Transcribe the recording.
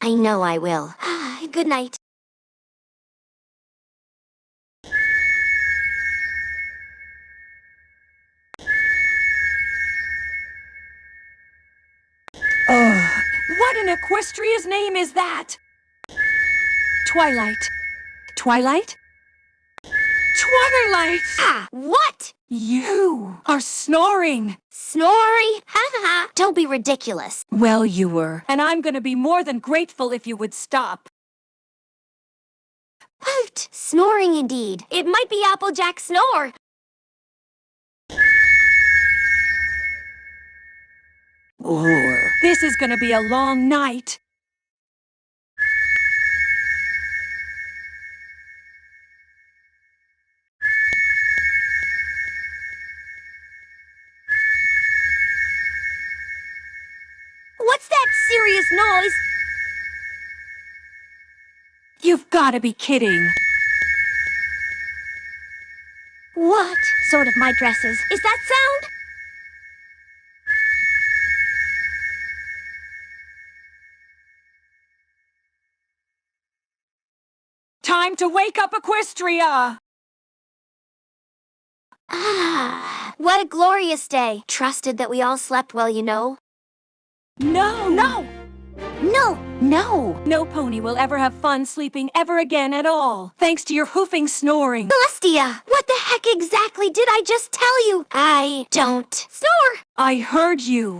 I know I will. Good night. Ugh, what an equestria's name is that? Twilight. Twilight? Twilight! What? You are snoring! Snory? Ha ha ha. Don't be ridiculous. Well, you were. And I'm gonna be more than grateful if you would stop. Hoot! Snoring indeed. It might be Applejack's snore. This is gonna be a long night. What's that serious noise? You've gotta be kidding. What sort of my dresses is that sound? Time to wake up Equestria! What a glorious day. Trusted that we all slept well, you know. No! No! No! No! No pony will ever have fun sleeping ever again at all, thanks to your hoofing snoring. Celestia, what the heck exactly did I just tell you? I don't snore. I heard you.